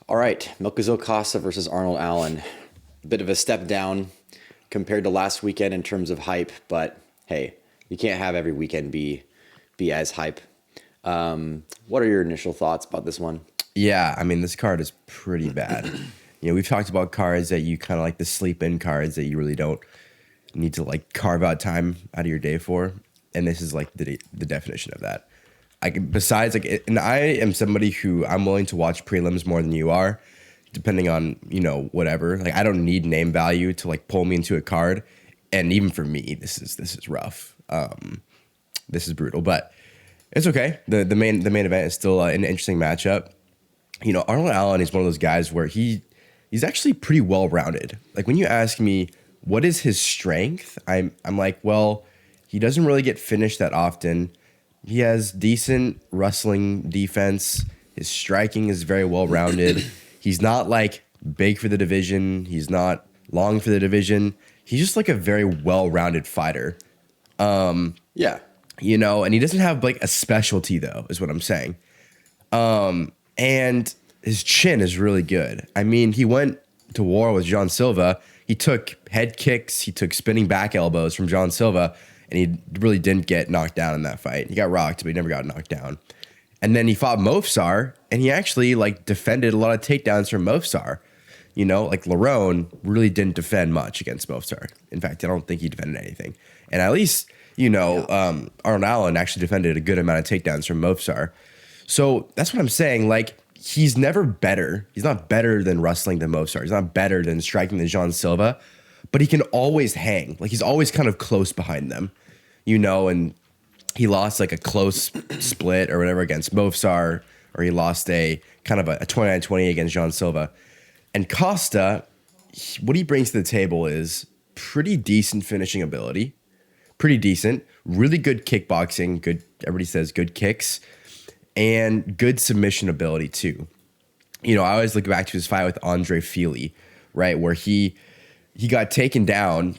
All right, Milkazo Costa versus Arnold Allen. A bit of a step down compared to last weekend in terms of hype, but hey, you can't have every weekend be as hype. What are your initial thoughts about this one? Yeah, I mean, this card is pretty bad. We've talked about cards that you kind of like the sleep in cards that you really don't need to like carve out time out of your day for, and this is like the definition of that. Besides and I am somebody who I'm willing to watch prelims more than you are, depending on whatever. Like I don't need name value to like pull me into a card, and even for me, this is rough. This is brutal, but it's okay. The main event is still an interesting matchup. Arnold Allen is one of those guys where he's actually pretty well rounded. Like when you ask me what is his strength, I'm like, well, he doesn't really get finished that often. He has decent wrestling defense. His striking is very well rounded. He's not like big for the division. He's not long for the division. He's just like a very well rounded fighter. Yeah. And he doesn't have like a specialty though, is what I'm saying. And his chin is really good. I mean, he went to war with John Silva. He took head kicks. He took spinning back elbows from John Silva, and he really didn't get knocked down in that fight. He got rocked, but he never got knocked down. And then he fought Mofsar, and he actually like defended a lot of takedowns from Mofsar. Like Lerone really didn't defend much against Mofsar. In fact, I don't think he defended anything. And at least, Arnold Allen actually defended a good amount of takedowns from Mofsar. So that's what I'm saying. Like, he's never better. He's not better than wrestling than Mofsar. He's not better than striking than John Silva, but he can always hang. Like, he's always kind of close behind them, and he lost like a close split or whatever against Mofsar, or he lost a kind of a 29-20 against John Silva. And Costa, what he brings to the table is pretty decent finishing ability, pretty decent, really good kickboxing, good, everybody says good kicks, and good submission ability too. I always look back to his fight with Andre Fili, right, where he got taken down,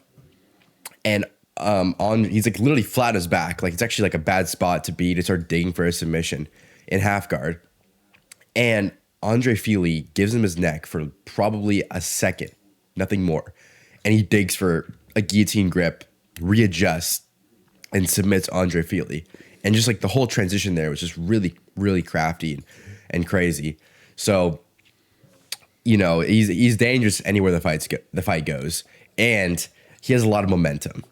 and he's like literally flat on his back, like it's actually like a bad spot to be to start digging for a submission in half guard, and Andre Fili gives him his neck for probably a second, nothing more, and he digs for a guillotine grip, readjusts, and submits Andre Fili. And just like the whole transition there was just really, really crafty and crazy. So, he's dangerous anywhere the fight goes, and he has a lot of momentum.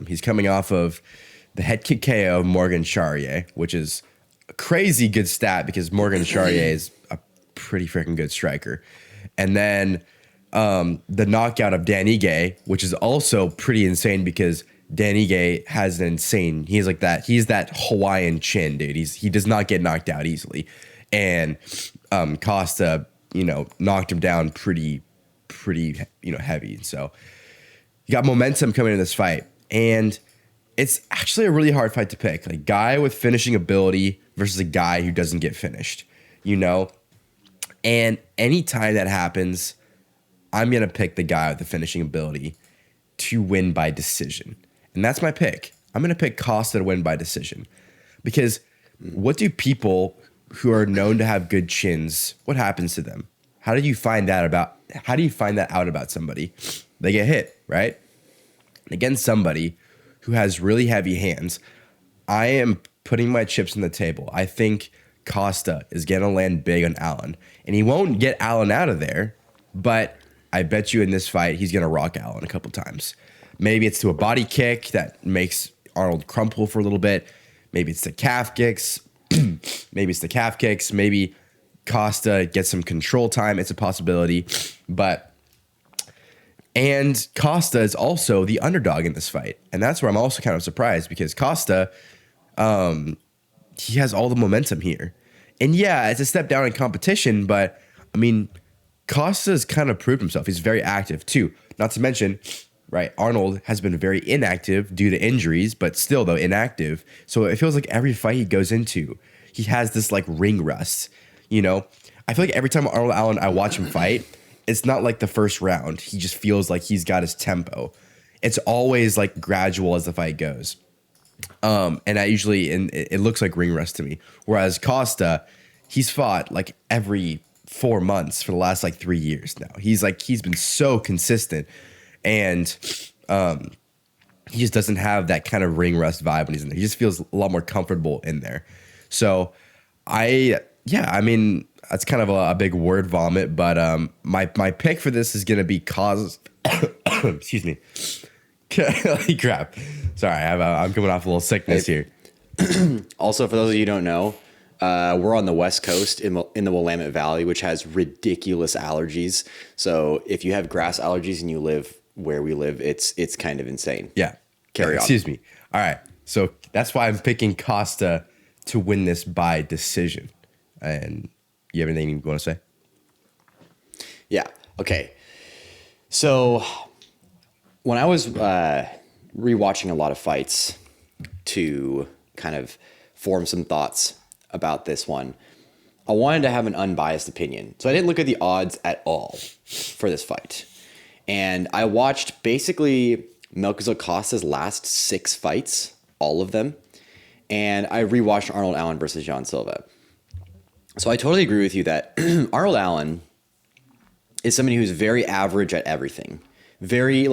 He's coming off of the head kick KO of Morgan Charrier, which is a crazy good stat because Morgan Charrier is a pretty freaking good striker. And then the knockout of Dan Ige, which is also pretty insane because Dan Ige has an insane. He's like that. He's that Hawaiian chin, dude. He does not get knocked out easily, and Costa, knocked him down pretty, heavy. So you got momentum coming in this fight, and it's actually a really hard fight to pick. Like guy with finishing ability versus a guy who doesn't get finished, And anytime that happens, I'm gonna pick the guy with the finishing ability to win by decision. And that's my pick. I'm going to pick Costa to win by decision. Because what do people who are known to have good chins, what happens to them? How do you find that out about somebody? They get hit, right? Against somebody who has really heavy hands, I am putting my chips on the table. I think Costa is going to land big on Allen. And he won't get Allen out of there, but I bet you in this fight, he's going to rock Allen a couple times. Maybe it's to a body kick that makes Arnold crumple for a little bit. Maybe it's the calf kicks. Maybe Costa gets some control time. It's a possibility. And Costa is also the underdog in this fight. And that's where I'm also kind of surprised because Costa, he has all the momentum here. And yeah, it's a step down in competition, but I mean, Costa's kind of proved himself. He's very active too. Not to mention, right, Arnold has been very inactive due to injuries, but still though inactive. So it feels like every fight he goes into, he has this like ring rust. I feel like every time Arnold Allen I watch him fight, it's not like the first round. He just feels like he's got his tempo. It's always like gradual as the fight goes. And it looks like ring rust to me. Whereas Costa, he's fought like every 4 months for the last like 3 years now. He's been so consistent, and he just doesn't have that kind of ring rust vibe when he's in there. He just feels a lot more comfortable in there. So I mean, that's kind of a big word vomit, but my pick for this is gonna be excuse me. Holy crap. Sorry, I'm coming off a little sickness here. Also, for those of you who don't know, we're on the West Coast in the Willamette Valley, which has ridiculous allergies. So if you have grass allergies and you live where we live, it's kind of insane. Yeah. Carry on. Excuse me. All right. So that's why I'm picking Costa to win this by decision. And you have anything you want to say? Yeah. Okay. So when I was rewatching a lot of fights to kind of form some thoughts about this one, I wanted to have an unbiased opinion. So I didn't look at the odds at all for this fight. And I watched basically Melquizael Costa's last 6 fights, all of them. And I rewatched Arnold Allen versus John Silva. So I totally agree with you that Arnold Allen is somebody who's very average at everything. Very,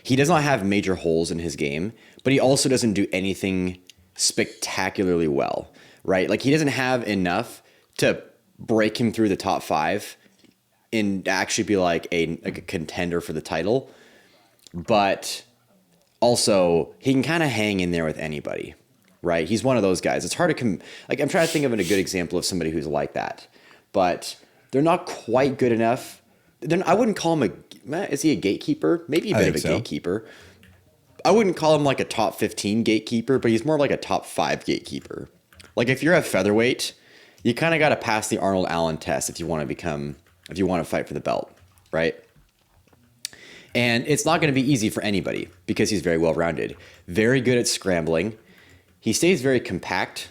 he does not have major holes in his game, but he also doesn't do anything spectacularly well, right? Like, he doesn't have enough to break him through the top 5 and actually be like a contender for the title. But also, he can kind of hang in there with anybody, right? He's one of those guys. It's hard to I'm trying to think of a good example of somebody who's like that, but they're not quite good enough. I wouldn't call him is he a gatekeeper? Maybe a bit of a gatekeeper. I wouldn't call him like a top 15 gatekeeper, but he's more like a top 5 gatekeeper. Like, if you're a featherweight, you kind of got to pass the Arnold Allen test if you want to fight for the belt, right? And it's not going to be easy for anybody because he's very well-rounded, very good at scrambling. He stays very compact.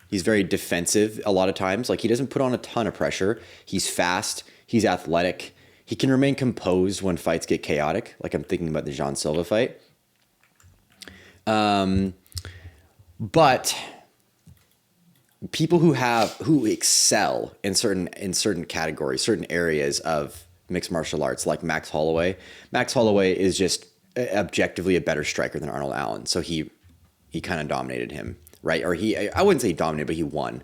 He's very defensive a lot of times. Like, he doesn't put on a ton of pressure. He's fast. He's athletic. He can remain composed when fights get chaotic. Like, I'm thinking about the John Silva fight. But people who excel in certain categories, certain areas of mixed martial arts, like Max Holloway. Max Holloway is just objectively a better striker than Arnold Allen. So he kind of dominated him, right? Or I wouldn't say he dominated, but he won.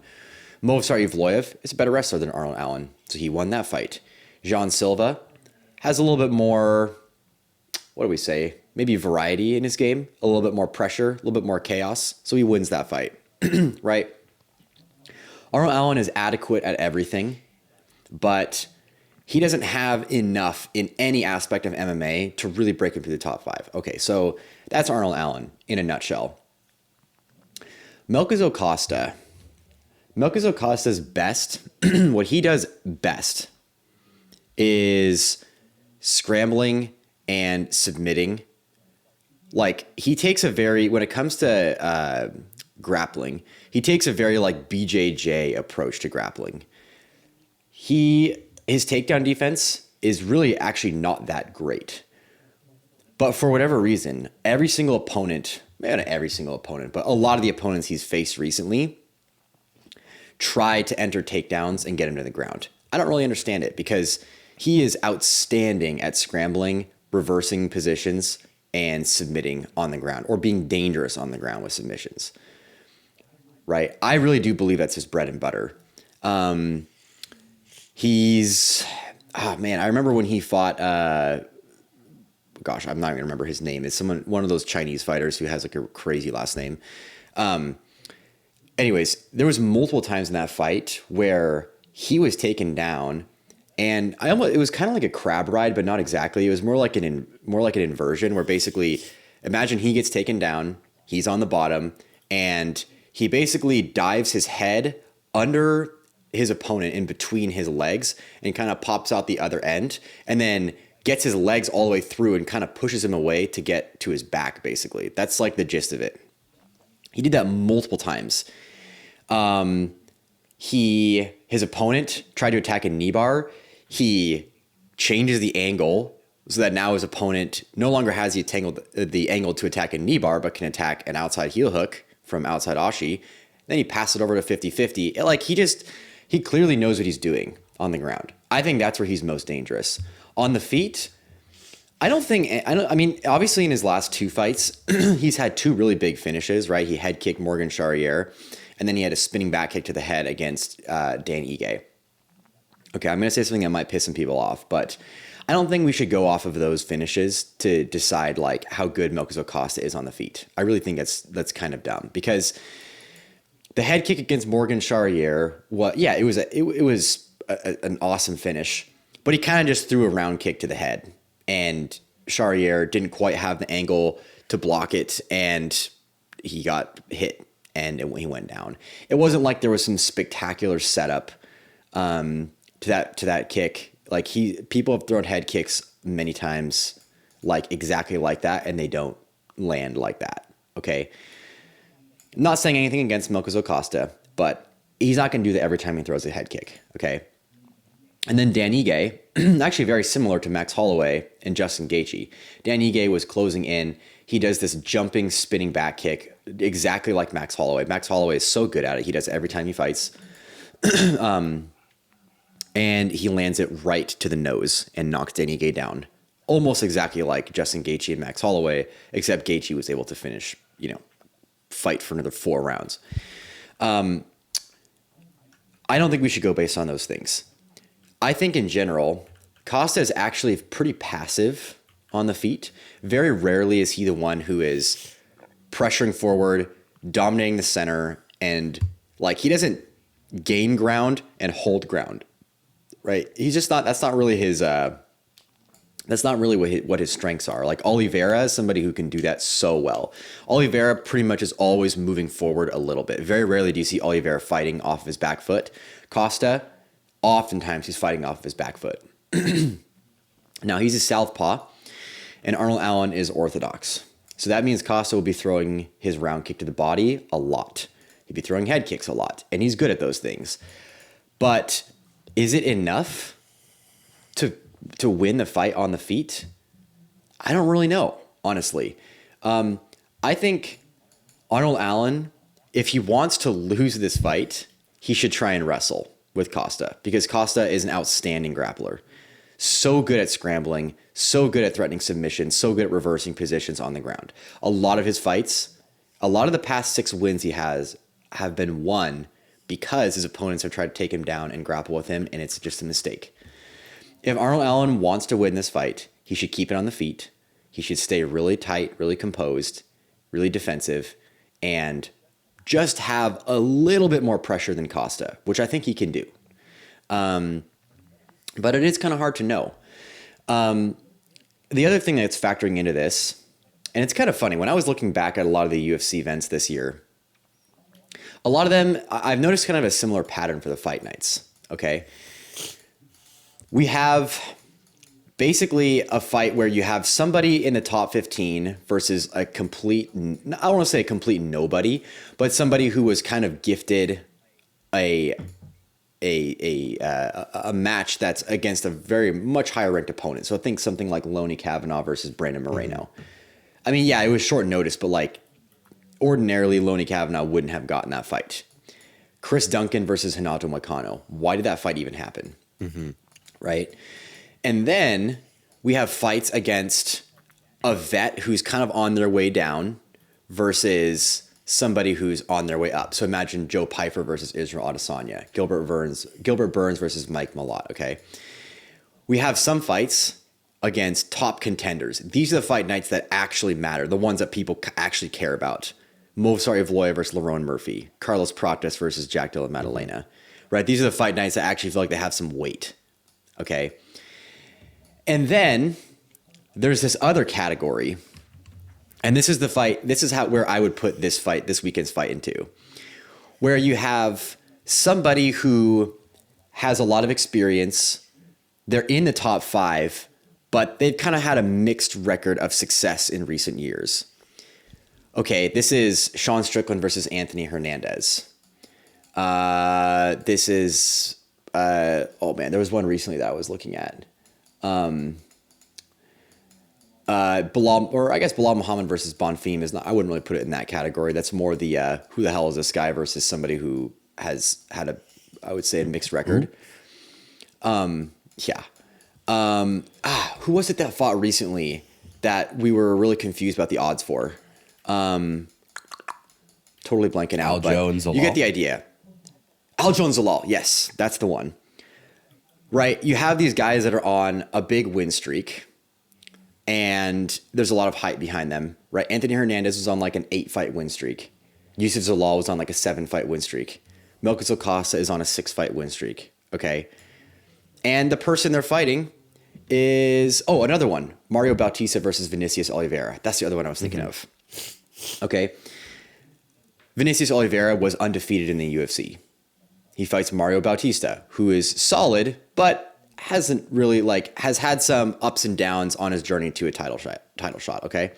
Movsar Evloev is a better wrestler than Arnold Allen. So he won that fight. John Silva has a little bit more, what do we say? Maybe variety in his game, a little bit more pressure, a little bit more chaos. So he wins that fight, right? Arnold Allen is adequate at everything, but he doesn't have enough in any aspect of MMA to really break him through the top 5. Okay, so that's Arnold Allen in a nutshell. Melquizael Costa. Melquizael Costa's best, what he does best is scrambling and submitting. Like, he takes when it comes to grappling, he takes a very BJJ approach to grappling. His takedown defense is really actually not that great. But for whatever reason, every single opponent, maybe not every single opponent, but a lot of the opponents he's faced recently try to enter takedowns and get him to the ground. I don't really understand it because he is outstanding at scrambling, reversing positions, and submitting on the ground, or being dangerous on the ground with submissions. Right? I really do believe that's his bread and butter. I remember when he fought, I'm not even gonna remember his name. It's one of those Chinese fighters who has a crazy last name. Anyways, there was multiple times in that fight where he was taken down, and it was kind of like a crab ride, but not exactly. It was more like an inversion, where basically, imagine he gets taken down, he's on the bottom, and he basically dives his head under his opponent in between his legs and kind of pops out the other end, and then gets his legs all the way through and kind of pushes him away to get to his back, basically. That's like the gist of it. He did that multiple times. His opponent tried to attack a knee bar. He changes the angle so that now his opponent no longer has the angle to attack a knee bar, but can attack an outside heel hook from outside Ashi. Then he passes it over to 50-50. He clearly knows what he's doing, on the ground. I think that's where he's most dangerous. On the feet, I mean, obviously in his last 2 fights, he's had 2 really big finishes, right? He head kicked Morgan Charrier, and then he had a spinning back kick to the head against Dan Ige. Okay, I'm going to say something that might piss some people off, but I don't think we should go off of those finishes to decide like how good Milko Costa is on the feet. I really think that's kind of dumb, because the head kick against Morgan Charrier, it was an awesome finish, but he kind of just threw a round kick to the head, and Charrier didn't quite have the angle to block it, and he got hit, and he went down. It wasn't like there was some spectacular setup to that kick. Like people have thrown head kicks many times, like exactly like that, and they don't land like that. Okay. Not saying anything against Milko Costa, but he's not going to do that every time he throws a head kick. Okay. And then Dan Ige, actually very similar to Max Holloway and Justin Gaethje. Dan Ige was closing in. He does this jumping, spinning back kick, exactly like Max Holloway. Max Holloway is so good at it. He does it every time he fights. And he lands it right to the nose and knocks Dan Ige down. Almost exactly like Justin Gaethje and Max Holloway, except Gaethje was able to finish, fight for another 4 rounds. I don't think we should go based on those things. I think in general, Costa is actually pretty passive on the feet. Very rarely is he the one who is pressuring forward, dominating the center, and like he doesn't gain ground and hold ground, right? He's just not. That's not really his. That's not really what his strengths are. Like Oliveira is somebody who can do that so well. Oliveira pretty much is always moving forward a little bit. Very rarely do you see Oliveira fighting off of his back foot. Costa, oftentimes he's fighting off of his back foot. Now he's a southpaw, and Arnold Allen is orthodox. So that means Costa will be throwing his round kick to the body a lot. He'd be throwing head kicks a lot, and he's good at those things. But is it enough to win the fight on the feet? I don't really know, honestly. I think Arnold Allen, if he wants to lose this fight, he should try and wrestle with Costa, because Costa is an outstanding grappler. So good at scrambling, so good at threatening submission, so good at reversing positions on the ground. A lot of his fights, a lot of the past 6 wins he has have been won because his opponents have tried to take him down and grapple with him, and it's just a mistake. If Arnold Allen wants to win this fight, he should keep it on the feet. He should stay really tight, really composed, really defensive, and just have a little bit more pressure than Costa, which I think he can do. But it is kind of hard to know. The other thing that's factoring into this, and it's kind of funny, when I was looking back at a lot of the UFC events this year, a lot of them, I've noticed kind of a similar pattern for the fight nights, okay? We have basically a fight where you have somebody in the top 15 versus a complete, I don't want to say a complete nobody, but somebody who was kind of gifted a match that's against a very much higher ranked opponent. So I think something like Lonnie Kavanaugh versus Brandon Moreno. I mean, yeah, it was short notice, but like ordinarily Lonnie Kavanaugh wouldn't have gotten that fight. Chris Duncan versus Hanato Moicano. Why did that fight even happen? Right? And then we have fights against a vet who's kind of on their way down versus somebody who's on their way up. So imagine Joe Pyfer versus Israel Adesanya, Gilbert Burns versus Mike Malott, okay? We have some fights against top contenders. These are the fight nights that actually matter, the ones that people actually care about. Movsar Evloev versus Lerone Murphy, Carlos Prates versus Jack Della Maddalena, right? These are the fight nights that actually feel like they have some weight, okay? And then there's this other category, and this is the fight. This is where I would put this weekend's fight into, where you have somebody who has a lot of experience. They're in the top 5, but they've kind of had a mixed record of success in recent years. Okay, this is Sean Strickland versus Anthony Hernandez. This is, oh man, there was one recently that I was looking at. Bilal Muhammad versus Bonfim is not, I wouldn't really put it in that category. That's more the, who the hell is this guy versus somebody who has had I would say a mixed record. Yeah. Who was it that fought recently that we were really confused about the odds for? Totally blanking out. Aljo and Zalal. You get the idea. Aljo and Zalal. Yes, that's the one. Right. You have these guys that are on a big win streak, and there's a lot of hype behind them. Right. Anthony Hernandez was on like an 8-fight win streak. Yusuf Zalal was on like a 7-fight win streak. Melquizael Costa is on a 6-fight win streak. Okay. And the person they're fighting is, another one. Mario Bautista versus Vinicius Oliveira. That's the other one I was thinking of. Okay. Vinicius Oliveira was undefeated in the UFC. He fights Mario Bautista, who is solid, but hasn't really has had some ups and downs on his journey to a title shot. Okay.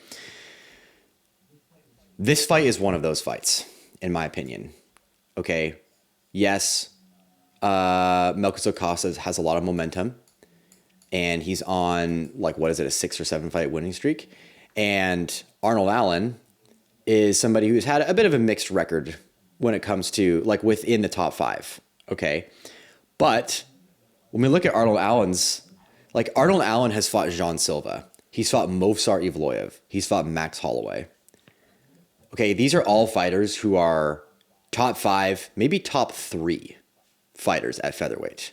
This fight is one of those fights, in my opinion. Okay. Yes. Melquizael Costa has a lot of momentum, and he's on a 6 or 7-fight winning streak. And Arnold Allen is somebody who's had a bit of a mixed record when it comes to within the top 5. Okay. But when we look at Arnold Allen's, Arnold Allen has fought Jean Silva. He's fought Movsar Evloev. He's fought Max Holloway. Okay. These are all fighters who are top 5, maybe top 3 fighters at featherweight.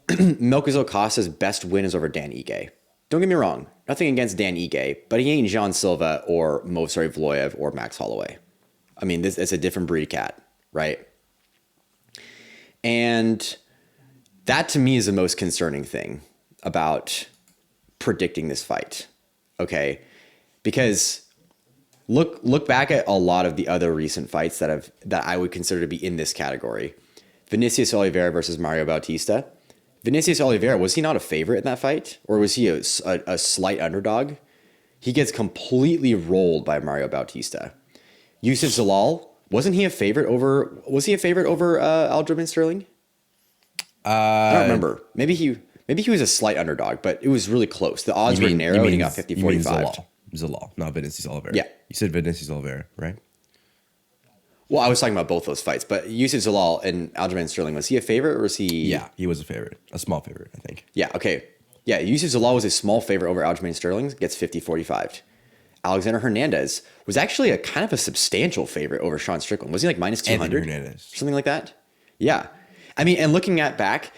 Melquizael Costa's best win is over Dan Ige. Don't get me wrong. Nothing against Dan Ige, but he ain't Jean Silva or Movsar Evloev or Max Holloway. I mean, it's a different breed of cat, right? And that to me is the most concerning thing about predicting this fight. Okay. Because look back at a lot of the other recent fights that I would consider to be in this category. Vinicius Oliveira versus Mario Bautista. Vinicius Oliveira, was he not a favorite in that fight? Or was he a slight underdog? He gets completely rolled by Mario Bautista. Yusuf Zalal, was he a favorite over Aljamain Sterling? I don't remember. Maybe he was a slight underdog, but it was really close. The odds were narrow and he got 50-45. Zalal, not Vinicius Oliveira. Yeah. You said Vinicius Oliveira, right? Well, I was talking about both those fights, but Yusuf Zalal and Aljamain Sterling, was he a favorite or was he? Yeah, he was a favorite. A small favorite, I think. Yeah, okay. Yeah, Yusuf Zalal was a small favorite over Aljamain Sterling, gets 50-45. Alexander Hernandez was actually a kind of a substantial favorite over Sean Strickland. Was he minus 200? Anthony Hernandez. Something like that? Yeah. I mean, and looking at back,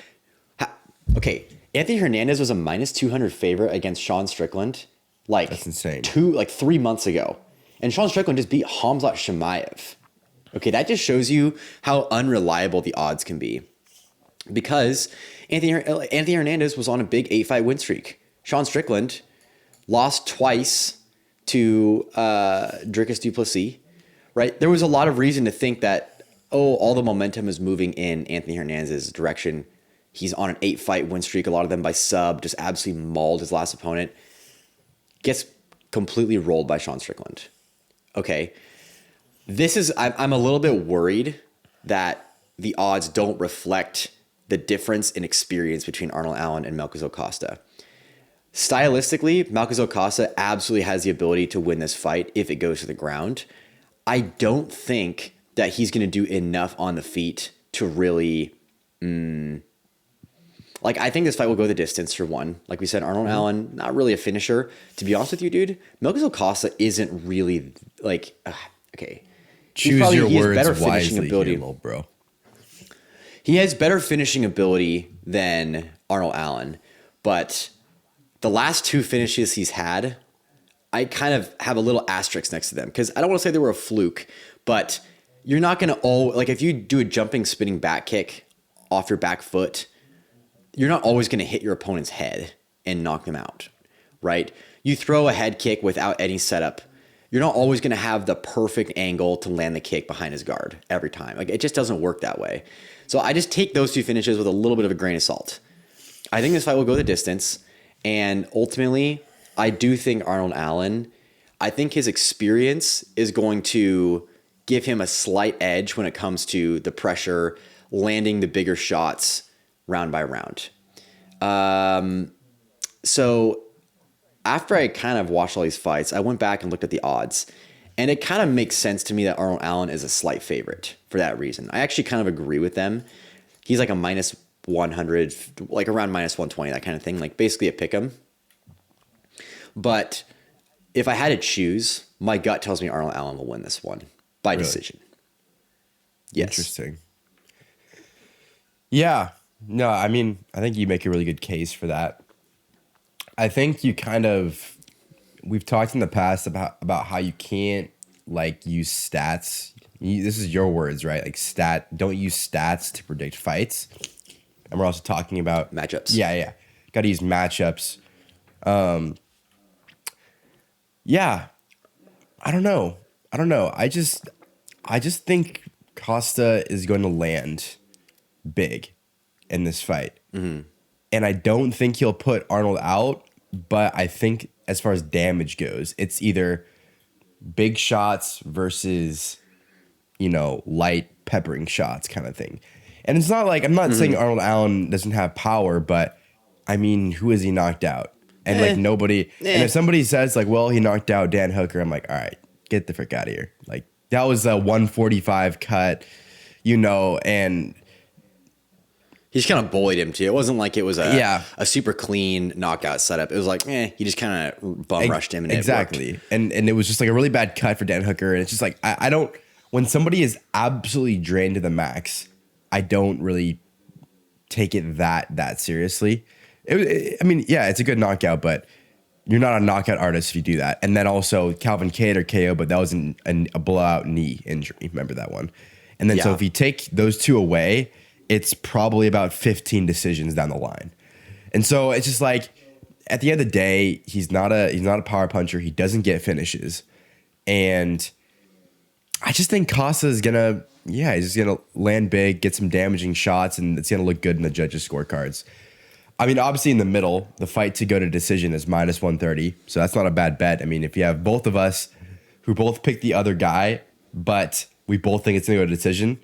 okay, Anthony Hernandez was a minus 200 favorite against Sean Strickland that's insane. 3 months ago. And Sean Strickland just beat Hamzat Chimaev. Okay, that just shows you how unreliable the odds can be. Because Anthony Hernandez was on a big 8-fight win streak. Sean Strickland lost twice to Dricus du Plessis, right? There was a lot of reason to think that, all the momentum is moving in Anthony Hernandez's direction. He's on an 8-fight win streak, a lot of them by sub, just absolutely mauled his last opponent. Gets completely rolled by Sean Strickland. Okay. I'm a little bit worried that the odds don't reflect the difference in experience between Arnold Allen and Melquizael Costa. Stylistically, Melquizael Costa absolutely has the ability to win this fight if it goes to the ground. I don't think that he's going to do enough on the feet to really... I think this fight will go the distance for one. Like we said, Arnold Allen, not really a finisher. To be honest with you, dude, Melquizael Costa isn't really okay. Choose your words wisely here, little bro. He has better finishing ability than Arnold Allen, but the last 2 finishes he's had, I kind of have a little asterisk next to them because I don't want to say they were a fluke, but you're not going to if you do a jumping spinning back kick off your back foot, you're not always going to hit your opponent's head and knock them out, right? You throw a head kick without any setup, you're not always going to have the perfect angle to land the kick behind his guard every time. It just doesn't work that way. So I just take those 2 finishes with a little bit of a grain of salt. I think this fight will go the distance. And ultimately, I do think Arnold Allen, I think his experience is going to give him a slight edge when it comes to the pressure, landing the bigger shots round by round. So after I kind of watched all these fights, I went back and looked at the odds, and it kind of makes sense to me that Arnold Allen is a slight favorite for that reason. I actually kind of agree with them. He's like a minus 100, like around minus 120, that kind of thing. Like basically a pick 'em. But if I had to choose, my gut tells me Arnold Allen will win this one by decision. Yes. Interesting. Yeah. No, I mean, I think you make a really good case for that. I think we've talked in the past about how you can't like use stats. This is your words, right? Like don't use stats to predict fights. And we're also talking about matchups. Yeah. Got to use matchups. Yeah. I don't know. I just think Costa is going to land big in this fight. Mm-hmm. And I don't think he'll put Arnold out, but I think as far as damage goes, it's either big shots versus, light peppering shots kind of thing. And it's not like, I'm not saying Arnold Allen doesn't have power, but I mean, who has he knocked out? And like nobody, and if somebody says like, well, he knocked out Dan Hooker, I'm like, all right, get the frick out of here. Like that was a 145 cut, and he just kind of bullied him too. It wasn't like it was a super clean knockout setup. It was like, he just kind of bum rushed him. And exactly. It worked. And it was just like a really bad cut for Dan Hooker. And it's just like, I don't, when somebody is absolutely drained to the max, I don't really take it that seriously. I mean, yeah, it's a good knockout, but you're not a knockout artist if you do that. And then also Calvin Kattar KO, but that was a blowout knee injury. Remember that one? And then so if you take those two away, it's probably about 15 decisions down the line. And so it's just like at the end of the day, he's not a power puncher. He doesn't get finishes. And I just think Costa is he's just gonna land big, get some damaging shots, and it's gonna look good in the judges' scorecards. I mean, obviously in the middle, the fight to go to decision is minus 130. So that's not a bad bet. I mean, if you have both of us who both pick the other guy, but we both think it's going to go to decision,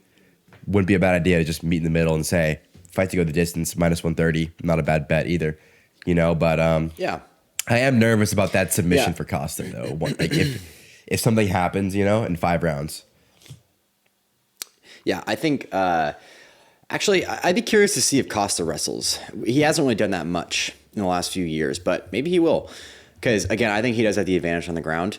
wouldn't be a bad idea to just meet in the middle and say, fight to go the distance, minus 130. Not a bad bet either, but I am nervous about that submission for Costa, though. Like if something happens, in 5 rounds. Yeah, I think... Actually, I'd be curious to see if Costa wrestles. He hasn't really done that much in the last few years, but maybe he will. Because, again, I think he does have the advantage on the ground.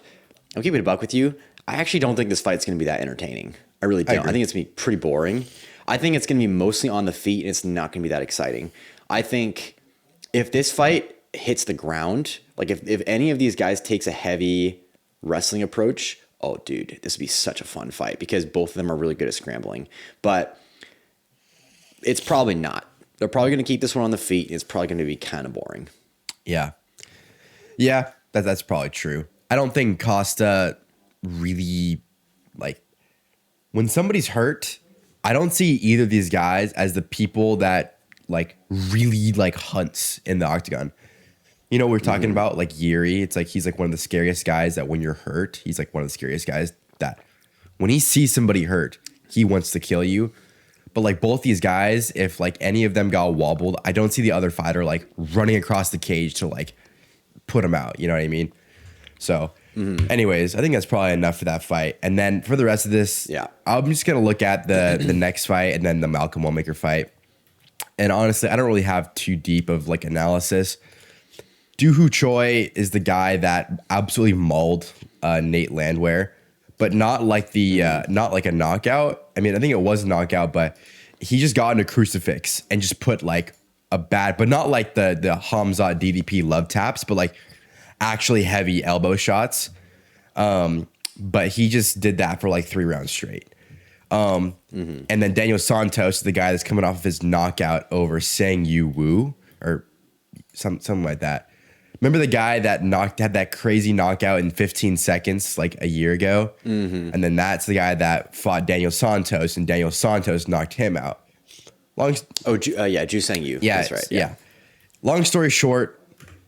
I'll keep it a buck with you. I actually don't think this fight's going to be that entertaining. I really don't. I think it's going to be pretty boring. I think it's going to be mostly on the feet, and it's not going to be that exciting. I think if this fight hits the ground, like if any of these guys takes a heavy wrestling approach, oh, dude, this would be such a fun fight because both of them are really good at scrambling. But... it's probably not. They're probably going to keep this one on the feet, and it's probably going to be kind of boring. Yeah. Yeah, that's probably true. I don't think Costa really, like, when somebody's hurt, I don't see either of these guys as the people that, like, really, like, hunts in the octagon. We're talking about, like, Yuri. It's like he's, like, one of the scariest guys that when you're hurt, he's, like, one of the scariest guys that when he sees somebody hurt, he wants to kill you. But like both these guys, if like any of them got wobbled, I don't see the other fighter like running across the cage to like put him out. You know what I mean? So anyways, I think that's probably enough for that fight. And then for the rest of this, I'm just going to look at the next fight and then the Malcolm Wellmaker fight. And honestly, I don't really have too deep of like analysis. Choi is the guy that absolutely mauled Nate Landwehr. But not like not like a knockout. I mean, I think it was a knockout, but he just got in a crucifix and just put like a bad, but not like the Hamzat DDP love taps, but like actually heavy elbow shots. But he just did that for like 3 rounds straight. And then Daniel Santos, the guy that's coming off of his knockout over Sang Yu Wu or something like that. Remember the guy that had that crazy knockout in 15 seconds like a year ago? Mm-hmm. And then that's the guy that fought Daniel Santos, and Daniel Santos knocked him out. Ju Sang Yu. Yeah, that's right. Yeah. Long story short,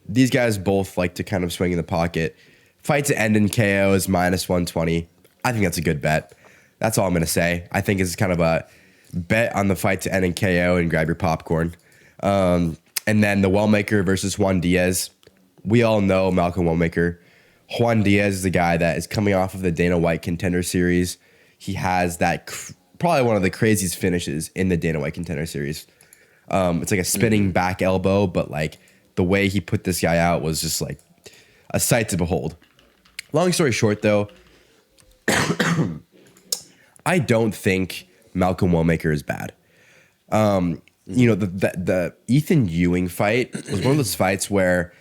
these guys both like to kind of swing in the pocket. Fight to end in KO is minus 120. I think that's a good bet. That's all I'm going to say. I think it's kind of a bet on the fight to end in KO and grab your popcorn. And then the Wellmaker versus Juan Diaz. We all know Malcolm Wellmaker. Juan Diaz is the guy that is coming off of the Dana White Contender Series. He has that probably one of the craziest finishes in the Dana White Contender Series. It's like a spinning back elbow, but like the way he put this guy out was just like a sight to behold. Long story short, though, I don't think Malcolm Wellmaker is bad. The Ethan Ewing fight was one of those fights where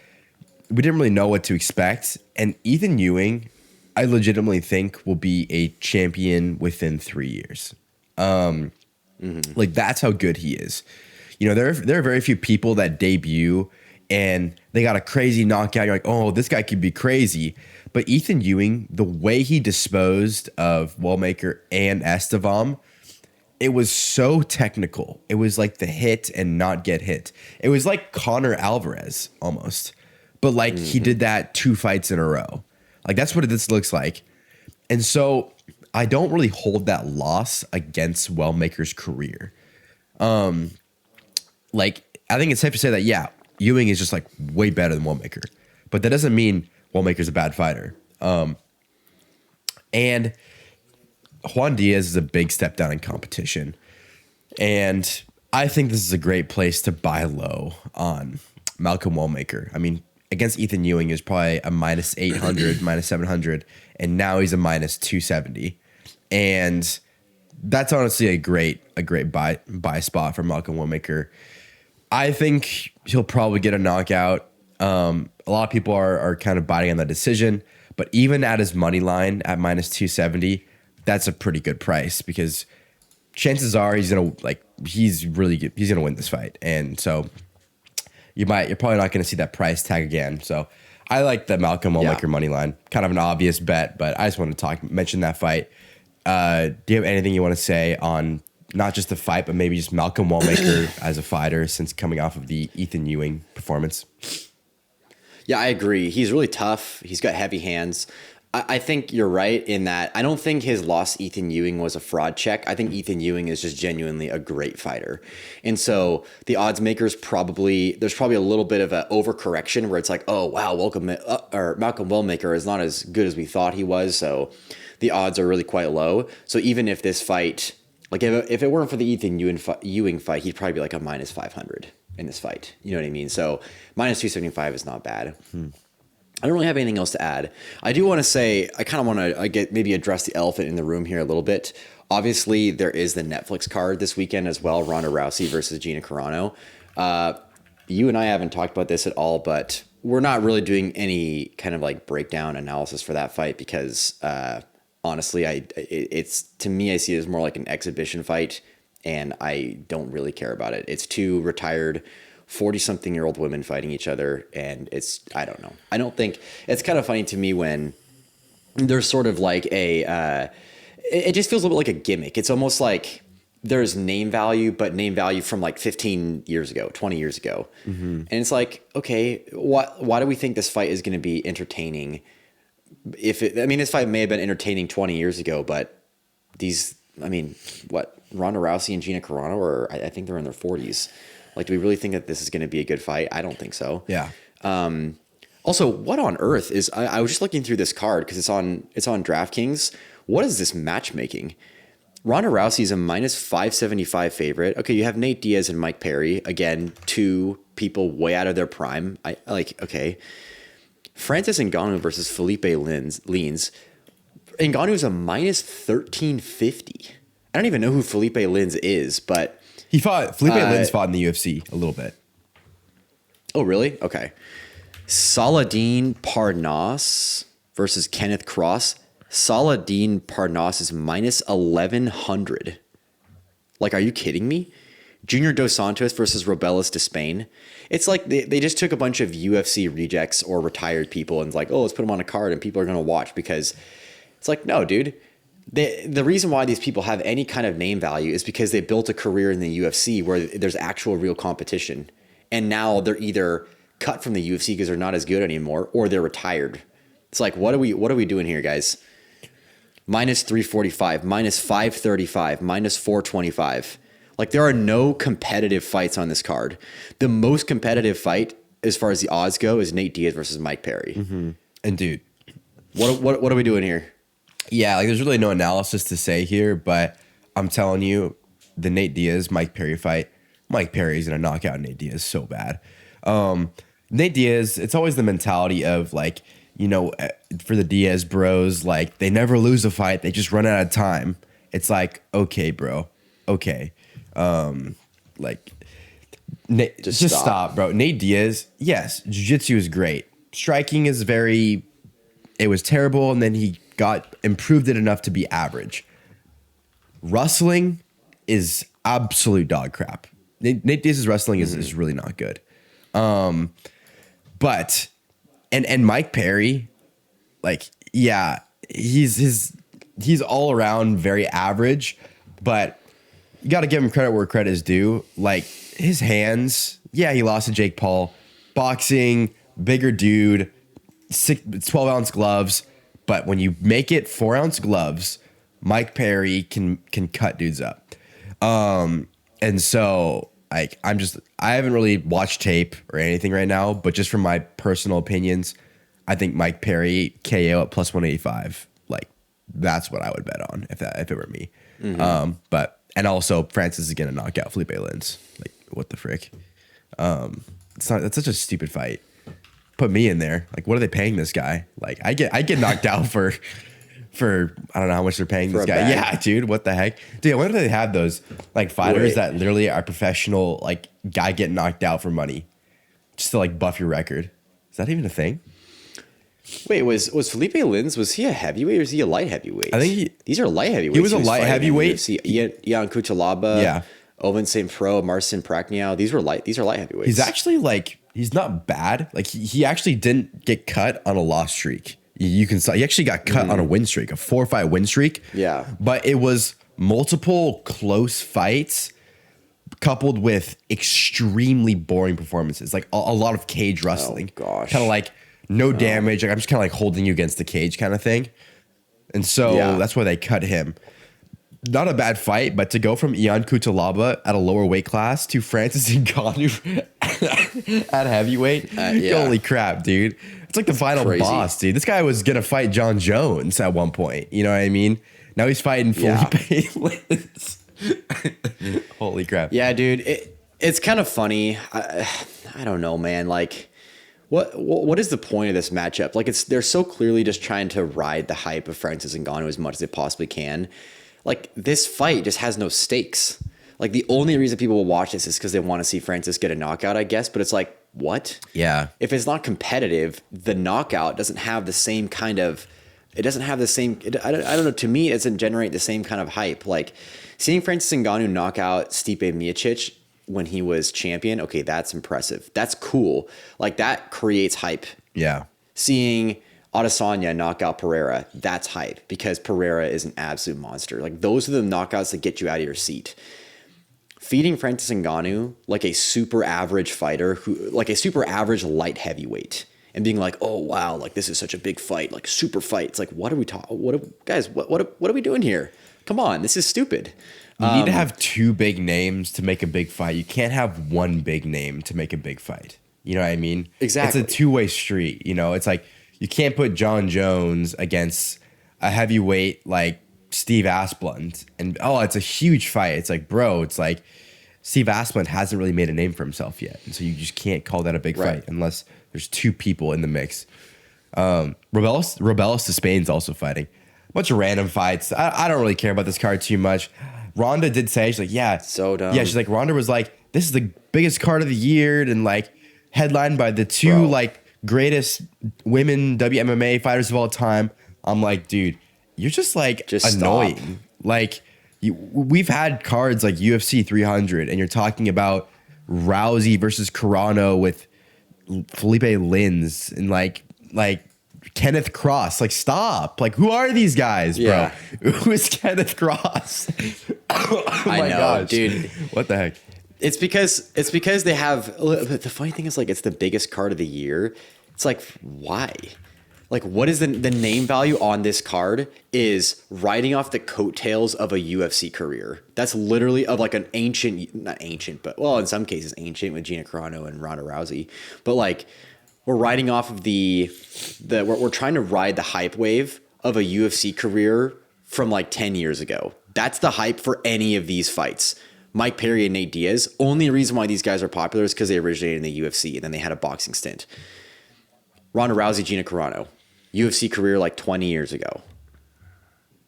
we didn't really know what to expect. And Ethan Ewing, I legitimately think, will be a champion within 3 years. Like, that's how good he is. There are very few people that debut and they got a crazy knockout. You're like, oh, this guy could be crazy. But Ethan Ewing, the way he disposed of Wellmaker and Estevam, it was so technical. It was like the hit and not get hit. It was like Conor Alvarez almost. But like he did that 2 fights in a row. Like that's what this looks like. And so I don't really hold that loss against Wellmaker's career. Like I think it's safe to say that, yeah, Ewing is just like way better than Wellmaker. But that doesn't mean Wellmaker's a bad fighter. And Juan Diaz is a big step down in competition. And I think this is a great place to buy low on Malcolm Wellmaker. I mean, against Ethan Ewing, he was probably a minus 800, minus 700, and now he's a minus 270. And that's honestly a great buy spot for Malcolm Wellmaker. I think he'll probably get a knockout. A lot of people are kind of biting on that decision, but even at his money line at minus 270, that's a pretty good price because chances are he's really good. He's gonna win this fight, and so you're probably not gonna see that price tag again. So I like the Malcolm Wellmaker money line, kind of an obvious bet, but I just want to mention that fight. Do you have anything you want to say on not just the fight, but maybe just Malcolm Wellmaker as a fighter since coming off of the Ethan Ewing performance? Yeah, I agree. He's really tough. He's got heavy hands. I think you're right in that I don't think his loss Ethan Ewing was a fraud check. I think Ethan Ewing is just genuinely a great fighter. And so the odds makers there's probably a little bit of an overcorrection where it's like, oh, wow, Malcolm Wellmaker is not as good as we thought he was. So the odds are really quite low. So even if this fight, like if it weren't for the Ethan Ewing fight, he'd probably be like a minus 500 in this fight. You know what I mean? So minus 275 is not bad. I don't really have anything else to add. I do want to say, I kind of want to maybe address the elephant in the room here a little bit. Obviously, there is the Netflix card this weekend as well, Ronda Rousey versus Gina Carano. You and I haven't talked about this at all, but we're not really doing any kind of like breakdown analysis for that fight because honestly, it's to me, I see it as more like an exhibition fight, and I don't really care about it. It's 2 retired 40-something-year-old women fighting each other, and I don't know. I don't think it's kind of funny to me when there's sort of like it just feels a little bit like a gimmick. It's almost like there's name value, but name value from like 15 years ago, 20 years ago. And it's like, okay, why do we think this fight is going to be entertaining? This fight may have been entertaining 20 years ago, but Ronda Rousey and Gina Carano I think they're in their 40s. Like, do we really think that this is going to be a good fight? I don't think so. Yeah. Also, what on earth is? I was just looking through this card because it's on DraftKings. What is this matchmaking? Ronda Rousey is a minus 575 favorite. Okay, you have Nate Diaz and Mike Perry. Again, 2 people way out of their prime. Okay. Francis Ngannou versus Felipe Lins. Ngannou is a minus 1350. I don't even know who Felipe Lins is, but Felipe Lins fought in the UFC a little bit. Oh, really? Okay. Saladin Parnasse versus Kenneth Cross. Saladin Parnasse is minus 1100. Like, are you kidding me? Junior Dos Santos versus Robelis de Spain. It's like they just took a bunch of UFC rejects or retired people and like, oh, let's put them on a card and people are going to watch because it's like, no, dude. The reason why these people have any kind of name value is because they built a career in the UFC where there's actual real competition. And now they're either cut from the UFC because they're not as good anymore or they're retired. It's like, what are we doing here, guys? Minus 345, minus 535, minus 425. Like, there are no competitive fights on this card. The most competitive fight, as far as the odds go, is Nate Diaz versus Mike Perry. And dude, what are we doing here? Yeah, like there's really no analysis to say here, but I'm telling you, the Nate Diaz Mike Perry fight, Mike Perry's gonna knock out Nate Diaz so bad. Nate Diaz, it's always the mentality of like, for the Diaz bros, like they never lose a fight, they just run out of time. It's like, okay, bro, okay, like just stop, bro. Nate Diaz, yes, jiu-jitsu is great, striking is it was terrible, and then he improved it enough to be average. Wrestling is absolute dog crap. Nate Diaz's wrestling is really not good. But Mike Perry, like, yeah, he's all around very average, but you got to give him credit where credit is due. Like his hands, yeah, he lost to Jake Paul. Boxing, bigger dude, 12-ounce gloves, but when you make it 4-ounce gloves, Mike Perry can cut dudes up. And so like I haven't really watched tape or anything right now, but just from my personal opinions, I think Mike Perry KO at plus 185. Like that's what I would bet on if it were me. And also Francis is gonna knock out Felipe Lins. Like what the frick? That's such a stupid fight. Put me in there. Like what are they paying this guy? Like I get knocked out for I don't know how much they're paying this guy. Bag. Yeah, dude, what the heck? Dude, when do they have those like fighters that literally are professional, like guy getting knocked out for money just to like buff your record? Is that even a thing? Wait, was Felipe Lins, was he a heavyweight or is he a light heavyweight? I think these are light heavyweights. He was a light heavyweight. Ian Kuchalaba, yeah. Owen St. Pro, Marcin Prachniow. These are light heavyweights. He's actually like, he's not bad. Like he actually didn't get cut on a loss streak. You can he actually got cut on a win streak, a 4-5 win streak. Yeah. But it was multiple close fights coupled with extremely boring performances. Like a lot of cage wrestling. Oh gosh. Kind of like no damage. Like I'm just kind of like holding you against the cage kind of thing. And so that's why they cut him. Not a bad fight, but to go from Ian Kutalaba at a lower weight class to Francis Ngannou at heavyweight, holy crap, dude. It's like the final boss, dude. This guy was going to fight John Jones at one point. You know what I mean? Now he's fighting Felipe Lins. Holy crap. Yeah, dude. It's kind of funny. I don't know, man. Like, what is the point of this matchup? Like, they're so clearly just trying to ride the hype of Francis Ngannou as much as they possibly can. Like, this fight just has no stakes. Like, the only reason people will watch this is because they want to see Francis get a knockout, I guess. But it's like, what? Yeah. If it's not competitive, the knockout doesn't have the same kind of... It doesn't have the same... I don't know. To me, it doesn't generate the same kind of hype. Like, seeing Francis Ngannou knock out Stipe Miocic when he was champion, okay, that's impressive. That's cool. Like, that creates hype. Yeah. Seeing Adesanya knock out Pereira, that's hype because Pereira is an absolute monster. Like, those are the knockouts that get you out of your seat. Feeding Francis Ngannou like a super average fighter, like a super average light heavyweight, and being like, oh wow, like this is such a big fight, like super fight. It's like, what are we talking? What are we doing here? Come on, this is stupid. You need to have two big names to make a big fight. You can't have one big name to make a big fight. You know what I mean? Exactly. It's a two-way street. You know, it's like you can't put John Jones against a heavyweight like Steve Asplund and it's a huge fight. It's like, bro, it's like Steve Asplund hasn't really made a name for himself yet. And so you just can't call that a big fight unless there's two people in the mix. Rebellis to Spain's also fighting. A bunch of random fights. I don't really care about this card too much. Ronda did say, she's like, yeah. So dumb. Yeah, she's like, Ronda was like, this is the biggest card of the year and like headlined by the two like greatest women WMMA fighters of all time. I'm like, dude, you're just like annoying. Stop. Like we've had cards like UFC 300 and you're talking about Rousey versus Carano with Felipe Lins and like Kenneth Cross. Like, stop. Like, who are these guys, bro? Yeah. Who is Kenneth Cross? Oh my gosh, dude. What the heck? It's because they have, the funny thing is like, it's the biggest card of the year. It's like, why? Like, what is the name value on this card is riding off the coattails of a UFC career. That's literally of like an ancient, not ancient, but well, in some cases ancient with Gina Carano and Ronda Rousey. But like, we're riding off of we're trying to ride the hype wave of a UFC career from like 10 years ago. That's the hype for any of these fights. Mike Perry and Nate Diaz. Only reason why these guys are popular is because they originated in the UFC and then they had a boxing stint. Ronda Rousey, Gina Carano, UFC career like 20 years ago.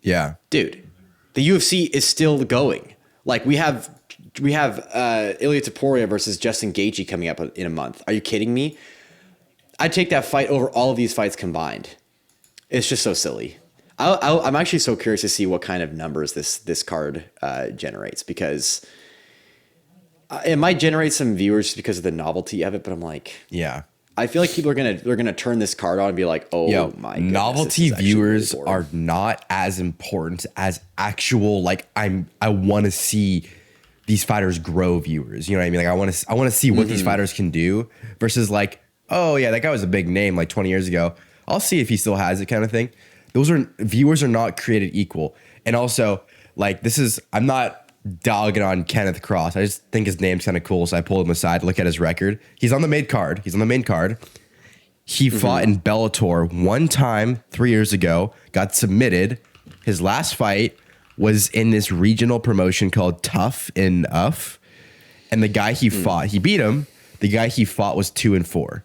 Yeah. Dude, the UFC is still going. Like we have Ilia Topuria versus Justin Gaethje coming up in a month. Are you kidding me? I'd take that fight over all of these fights combined. It's just so silly. I'm actually so curious to see what kind of numbers this card generates, because it might generate some viewers just because of the novelty of it. But I'm like, yeah, I feel like people are gonna turn this card on and be like, oh my goodness, novelty viewers really are not as important as actual, like, I want to see these fighters grow viewers. You know what I mean? Like I want to see what these fighters can do versus like, oh yeah, that guy was a big name like 20 years ago. I'll see if he still has it, kind of thing. Viewers are not created equal. And also, like, I'm not dogging on Kenneth Cross. I just think his name's kind of cool, so I pulled him aside to look at his record. He's on the main card. He fought in Bellator one time 3 years ago, got submitted. His last fight was in this regional promotion called Tough in Uff. And the guy he fought, he beat him. The guy he fought was 2-4.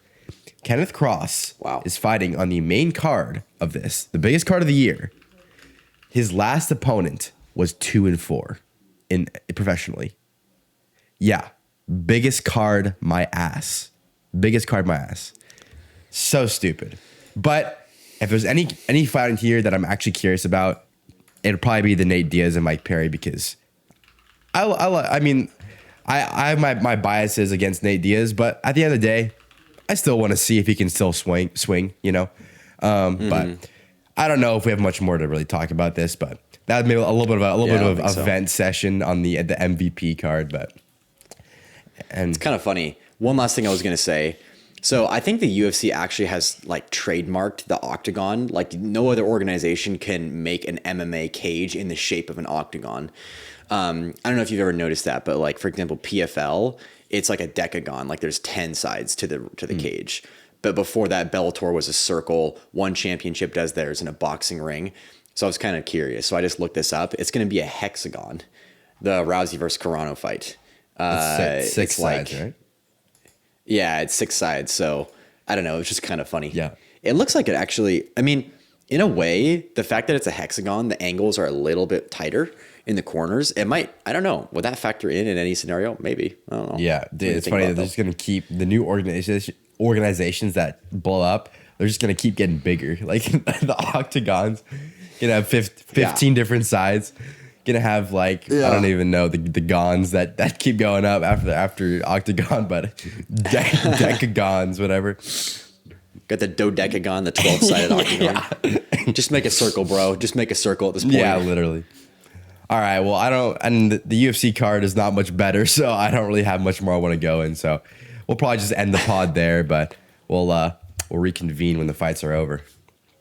Kenneth Cross is fighting on the main card of this, the biggest card of the year. His last opponent was 2-4 in professionally. Yeah, biggest card my ass. So stupid. But if there's any fighting here that I'm actually curious about, it'll probably be the Nate Diaz and Mike Perry, because I have my biases against Nate Diaz, but at the end of the day, I still want to see if he can still swing, you know? But I don't know if we have much more to really talk about this, but that would be a little bit of a vent session on the MVP card. And it's kind of funny. One last thing I was going to say. So I think the UFC actually has like trademarked the octagon. Like no other organization can make an MMA cage in the shape of an octagon. I don't know if you've ever noticed that, but like, for example, PFL, it's like a decagon. Like there's 10 sides to the cage. But before that, Bellator was a circle. One championship does theirs in a boxing ring. So I was kind of curious. So I just looked this up. It's going to be a hexagon, the Rousey versus Carano fight. Six sides, right? Yeah, it's 6 sides. So I don't know. It's just kind of funny. Yeah. It looks like it actually, I mean, in a way, the fact that it's a hexagon, the angles are a little bit tighter in the corners. It might, I don't know. Would that factor in any scenario? Maybe. I don't know. Yeah. Dude, it's funny that they're just going to keep the new organizations that blow up. They're just going to keep getting bigger. Like the octagons, going to have 15 different sides. Going to have like, I don't even know, the gons that keep going up after octagon, but decagons, whatever. Got the dodecagon, the 12-sided octagon. Just make a circle, bro. Just make a circle at this point. Yeah, literally. All right. Well, and the UFC card is not much better, so I don't really have much more I want to go in. So we'll probably just end the pod there, but we'll reconvene when the fights are over.